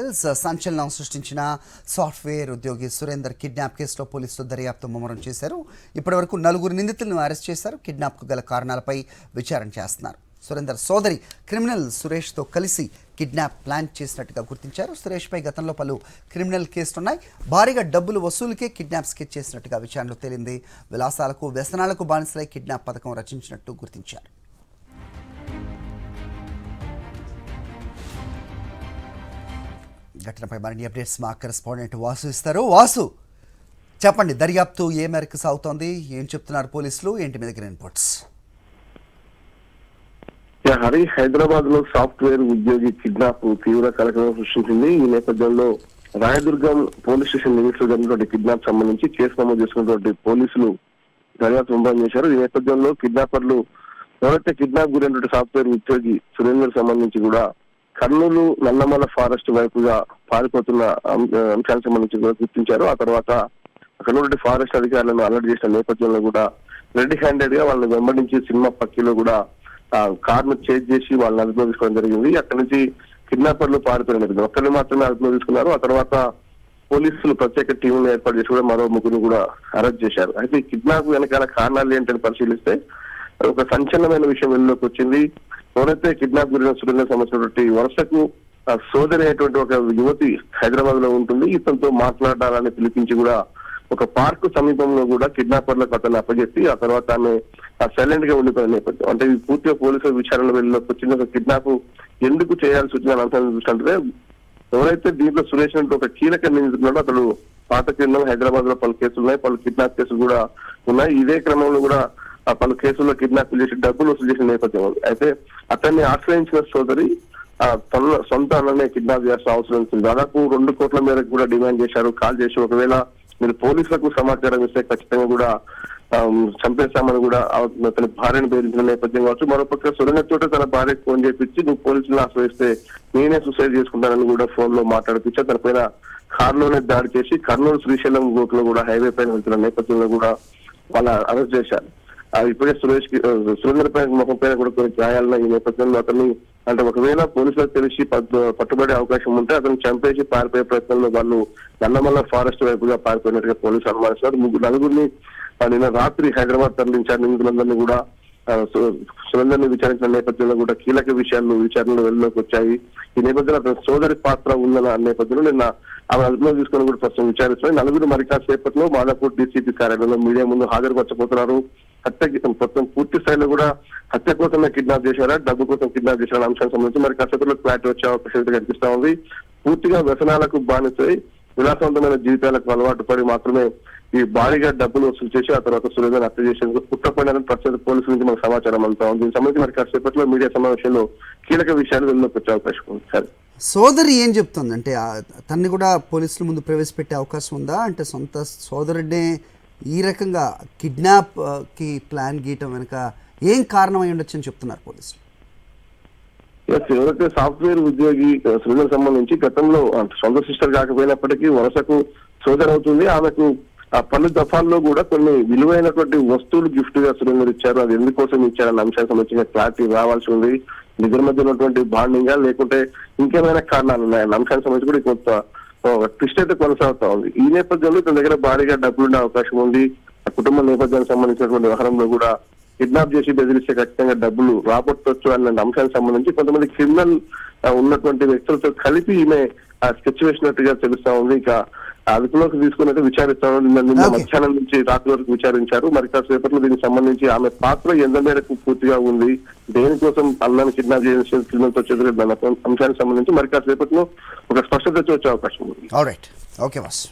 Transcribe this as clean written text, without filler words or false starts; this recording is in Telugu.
క్రిమినల్స్ సంచలనం సృష్టించిన సాఫ్ట్వేర్ ఉద్యోగి సురేందర్ కిడ్నాప్ కేసులో పోలీసులు దర్యాప్తు ముమ్మరం చేశారు. ఇప్పటివరకు 4 నిందితులను అరెస్ట్ చేశారు. కిడ్నాప్కు గల కారణాలపై విచారణ చేస్తున్నారు. సురేందర్ సోదరి క్రిమినల్ సురేష్తో కలిసి కిడ్నాప్ ప్లాన్ చేసినట్టుగా గుర్తించారు. సురేష్పై గతంలో పలు క్రిమినల్ కేసులున్నాయి. భారీగా డబ్బులు వసూలుకే కిడ్నాప్ స్కెచ్ చేసినట్టుగా విచారణలో తేలింది. విలాసాలకు వ్యసనాలకు బానిసలై కిడ్నాప్ పథకం రచించినట్టు గుర్తించారు. ఘటనపై మరిన్ని అప్డేట్స్ మా కరెస్పాండెంట్ వాసు ఇస్తారు. వాసు, చెప్పండి, దర్యాప్తు ఏ మేరకు సాగుతోంది, ఏం చెప్తున్నారు పోలీసులు, ఏంటి మీద రిపోర్ట్స్? హరి, హైదరాబాద్ లో సాఫ్ట్వేర్ ఉద్యోగి కిడ్నాప్ తీవ్ర కలకలం సృష్టించింది. ఈ నేపథ్యంలో రాయదుర్గం పోలీస్ స్టేషన్ లిమిట్స్ లో జరిగినటువంటి కిడ్నాప్ సంబంధించి కేసు నమోదు చేసుకున్నటువంటి పోలీసులు దర్యాప్తు ముమ్మరం చేశారు. ఈ నేపథ్యంలో కిడ్నాపర్లు ఎవరైతే కిడ్నాప్ గురైనటువంటి సాఫ్ట్వేర్ ఉద్యోగి సురేందర్ సంబంధించి కూడా కర్నూలు నల్లమల ఫారెస్ట్ వైపుగా పారిపోతున్న అంశానికి సంబంధించి కూడా గుర్తించారు. ఆ తర్వాత అక్కడ నుండి ఫారెస్ట్ అధికారులను అలర్ట్ చేసిన నేపథ్యంలో కూడా రెడ్ హ్యాండెడ్ గా వాళ్ళని వెంబడించి సినిమా పక్కలో కూడా కారును చేజ్ చేసి వాళ్ళని అదుపులో తీసుకోవడం జరిగింది. అక్కడి నుంచి కిడ్నాపర్లు పారిపోయిన ఒక్కరిని మాత్రమే అదుపులో తీసుకున్నారు. ఆ తర్వాత పోలీసులు ప్రత్యేక టీంను ఏర్పాటు చేసి కూడా మరో 3 కూడా అరెస్ట్ చేశారు. అయితే ఈ కిడ్నాప్ వెనకాల కారణాలు ఏంటని పరిశీలిస్తే ఒక సంచలనమైన విషయం వెలుగులోకి వచ్చింది. ఎవరైతే కిడ్నాప్ గురైన సురేందర్ సంబంధించినటువంటి వరుసకు సోదరి అయినటువంటి ఒక యువతి హైదరాబాద్ లో ఉంటుంది. ఇతనితో మాట్లాడాలని పిలిపించి కూడా ఒక పార్క్ సమీపంలో కూడా కిడ్నాపర్లకు అతన్ని అప్పచెప్పి ఆ తర్వాత ఆమె సైలెంట్ గా ఉండిపోయిన నేపథ్యం. అంటే ఈ పూర్తిగా పోలీసుల విచారణ వెళ్ళిలోకి వచ్చిన ఒక కిడ్నాప్ ఎందుకు చేయాల్సి వచ్చిన అంశాన్ని చూసినట్టే ఎవరైతే దీంట్లో సురేష్ అంటే ఒక కీలక నిందితున్నాడో అతడు పాత క్రిమినల్ హైదరాబాద్ లో పలు కేసులు ఉన్నాయి, పలు కిడ్నాప్ కేసులు కూడా ఉన్నాయి. ఇదే క్రమంలో కూడా పలు కేసుల్లో కిడ్నాప్ చేసి డబ్బులు వసూలు చేసిన నేపథ్యం ఉంది. అయితే అతన్ని ఆశ్రయించిన సోదరి తన సొంత అన్ననే కిడ్నాప్ చేయాల్సిన అవసరం ఉంది. దాదాపు 2 కోట్ల మేరకు కూడా డిమాండ్ చేశారు. కాల్ చేసి ఒకవేళ మీరు పోలీసులకు సమాచారం ఇస్తే ఖచ్చితంగా కూడా చంపేస్తామని కూడా తన భార్యను బెదిరించిన నేపథ్యం కావచ్చు. మరోపక్క సురేందర్ తోట తన భార్యకు ఫోన్ చేపించి నువ్వు పోలీసులను ఆశ్రయిస్తే నేనే సూసైడ్ చేసుకుంటానని కూడా ఫోన్ లో మాట్లాడిపించా. తన పైన కారులోనే దాడి చేసి కర్నూలు శ్రీశైలం రూట్ లో కూడా హైవే పైన వెళ్తున్న నేపథ్యంలో కూడా వాళ్ళ అరెస్ట్ చేశారు. ఇప్పుడే సురేందర్ పైన ముఖం పైన కూడా కొన్ని గాయాలను ఈ నేపథ్యంలో అతన్ని అంటే ఒకవేళ పోలీసులకు తెలిసి పట్టుబడే అవకాశం ఉంటే అతను చంపేసి పారిపోయే ప్రయత్నంలో వాళ్ళు నల్లమల్ల ఫారెస్ట్ వైపుగా పారిపోయినట్టుగా పోలీసులు అనుమానిస్తున్నారు. 4 నిన్న రాత్రి హైదరాబాద్ తరలించారు. నిందితులందరినీ కూడా సురేందర్ని విచారించిన నేపథ్యంలో కూడా కీలక విషయాలు విచారణలో వెలుగులోకి వచ్చాయి. ఈ నేపథ్యంలో అతని సోదరి పాత్ర ఉందన్న నేపథ్యంలో నిన్న ఆమె అదుపులో తీసుకొని కూడా ప్రస్తుతం విచారిస్తున్నారు. 4 మరి కాసేపట్లో మాదాపూర్ డీసీపీ కార్యాలయంలో మీడియా ముందు హాజరుపరచబోతున్నారు. మొత్తం పూర్తి స్థాయిలో కూడా హత్య కోసమే కిడ్నాప్ చేశారా, డబ్బు కోసం కిడ్నాప్ చేశారా అంశానికి సంబంధించి మరి కాసేపట్లో క్లారిటీ వచ్చే అవకాశం కనిపిస్తా ఉంది. పూర్తిగా వ్యసనాలకు బానిసై విలాసవంతమైన జీవితాలకు అలవాటు పడి మాత్రమే ఈ భారీగా డబ్బులు వసూలు చేసి ఆ తర్వాత సురేందర్ హత్య చేసేందుకు కుట్రపడిన ప్రస్తుత పోలీసుల నుంచి మనకు సమాచారం అంతా ఉంది. దీనికి సంబంధించి మరి కాసేపట్లో మీడియా సమావేశంలో కీలక విషయాలు వెళ్ళలోకి వచ్చే అవకాశం ఉంది. సరే, సోదరి ఏం చెప్తుంది అంటే తన్ని కూడా పోలీసుల ముందు ప్రవేశపెట్టే అవకాశం ఉందా? అంటే సొంత సోదరుడినే ఈ రకంగా కిడ్నాప్ కి ప్లాన్ గీయటం వెనుక ఏం కారణం అయి ఉండొచ్చని చెప్తున్నారు పోలీసులు. ఎవరైతే సాఫ్ట్వేర్ ఉద్యోగి సురేందర్ సంబంధించి గతంలో సొంత సిస్టర్ కాకపోయినప్పటికీ వరుసకు సోదరు అవుతుంది. ఆమెకు పలు దఫాల్లో కూడా కొన్ని విలువైనటువంటి వస్తువులు గిఫ్ట్ గా సురేందర్ ఇచ్చారు. అది ఎందుకోసం ఇచ్చారన్న అంశానికి సంబంధించిన క్లారిటీ రావాల్సి ఉంది. నిద్ర మధ్య ఉన్నటువంటి బాండింగా లేకుంటే ఇంకేమైనా కారణాలు ఉన్నాయన్న అంశానికి సంబంధించి కూడా కొంత ట్విస్ట్ అయితే కొనసాగుతా ఉంది. ఈ నేపథ్యంలో తన దగ్గర భారీగా డబ్బులుండే అవకాశం ఉంది. ఆ కుటుంబ నేపథ్యానికి సంబంధించినటువంటి వ్యవహారంలో కూడా కిడ్నాప్ చేసి బెదిరిస్తే ఖచ్చితంగా డబ్బులు రాబట్టొచ్చు అన్న అంశానికి సంబంధించి కొంతమంది క్రిమినల్ ఉన్నటువంటి వ్యక్తులతో కలిపి ఈమె స్కెచ్ వేసినట్టుగా తెలుస్తా ఉంది. ఇక అదుపులోకి తీసుకున్నట్టు విచారిస్తాను. నిన్న మధ్యాహ్నం నుంచి రాత్రి వరకు విచారించారు. మరి కాసేపట్లో దీనికి సంబంధించి ఆమె పాత్ర ఎంత మేరకు పూర్తిగా ఉంది, దేనికోసం అన్నాన్ని కిడ్నాప్ చేసిన క్రిమినల్తో చెదురు అంశానికి సంబంధించి మరి కాసేపట్లో ఒక స్పష్టత వచ్చే అవకాశం ఉంది. Alright, okay boss.